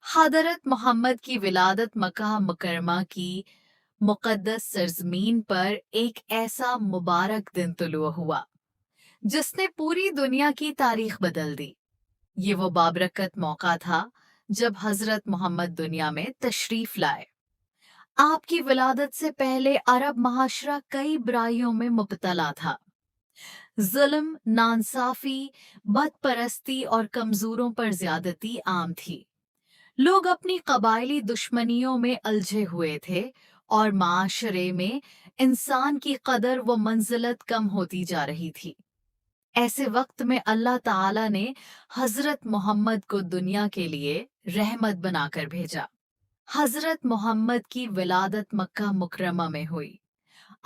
हज़रत मोहम्मद की विलादत मक्का मुकरमा की मुक़द्दस सरज़मीन पर एक ऐसा मुबारक दिन तुलू हुआ जिसने पूरी दुनिया की तारीख बदल दी। ये वो बाबरकत मौका था जब हज़रत मोहम्मद दुनिया में तशरीफ लाए। आपकी विलादत से पहले अरब महाशरा कई बुराइयों में मुब्तला था। जुल्म, नाइंसाफी, बदपरस्ती और कमजोरों पर ज्यादती आम थी। लोग अपनी कबायली दुश्मनियों में उलझे हुए थे और माशरे में इंसान की कदर व मंजिलत कम होती जा रही थी। ऐसे वक्त में अल्लाह ताला ने हजरत मोहम्मद को दुनिया के लिए रहमत बनाकर भेजा। हजरत मोहम्मद की विलादत मक्का मुकरमा में हुई।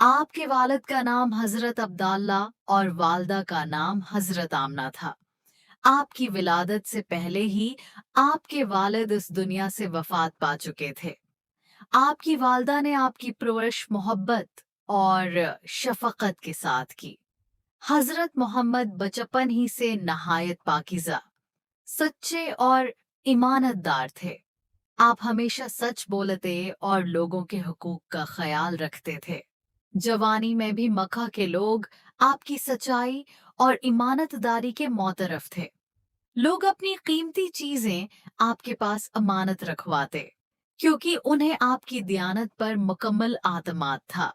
आपके वालिद का नाम हजरत अब्दुल्ला और वालदा का नाम हजरत आमना था। आपकी विलादत से पहले ही आपके वालिद इस दुनिया से वफात पा चुके थे। आपकी वालदा ने आपकी परवरिश मोहब्बत और शफकत के साथ की। हजरत मोहम्मद बचपन ही से नहायत पाकीज़ा, सच्चे और ईमानतदार थे। आप हमेशा सच बोलते और लोगों के हुकूक का ख्याल रखते थे। जवानी में भी मक्का के लोग आपकी सच्चाई और ईमानतदारी के मोतरफ थे। लोग अपनी कीमती चीजें आपके पास अमानत रखवाते क्योंकि उन्हें आपकी दियानत पर मुकम्मल आतमाद था।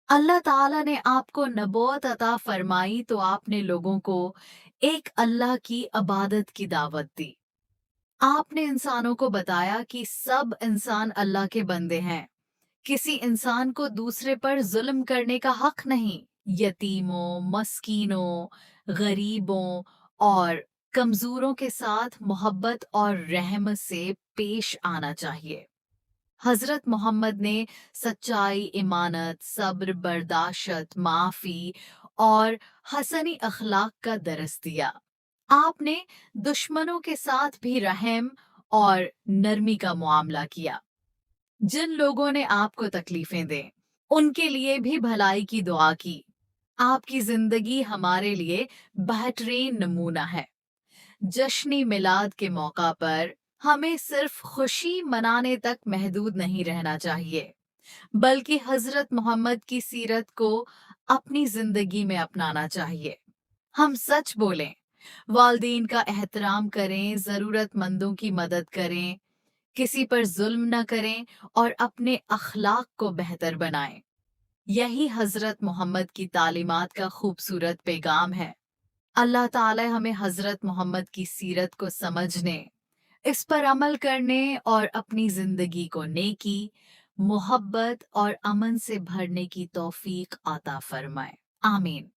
अल्लाह ताला ने आपको नबूवत अता फरमाई तो आपने लोगों को एक अल्लाह की इबादत की दावत दी। आपने इंसानों को बताया कि सब इंसान अल्लाह के बंदे हैं। किसी इंसान को दूसरे पर जुल्म करने का हक नहीं। यतीमों, मस्कीनों, गरीबों और कमजोरों के साथ मोहब्बत और रहमत से पेश आना चाहिए। हजरत मोहम्मद ने सच्चाई, इमानत, सब्र, बर्दाश्त, माफी और हसनी अखलाक का दरस दिया। आपने दुश्मनों के साथ भी रहम और नरमी का मुआमला किया। जिन लोगों ने आपको तकलीफें दें, उनके लिए भी भलाई की दुआ की। आपकी जिंदगी हमारे लिए बेहतरीन नमूना है। जश्न मिलाद के मौका पर हमें सिर्फ खुशी मनाने तक महदूद नहीं रहना चाहिए, बल्कि हजरत मोहम्मद की सीरत को अपनी जिंदगी में अपनाना चाहिए। हम सच बोलें, वालदीन का एहतराम करें, जरूरतमंदों की मदद करें, किसी पर जुल्म न करें और अपने अखलाक को बेहतर बनाएं। यही हजरत मोहम्मद की तालीमात का खूबसूरत पैगाम है। अल्लाह ताला हमें हजरत मोहम्मद की सीरत को समझने, इस पर अमल करने और अपनी जिंदगी को नेकी, मोहब्बत और अमन से भरने की तौफीक अता फरमाए। आमीन।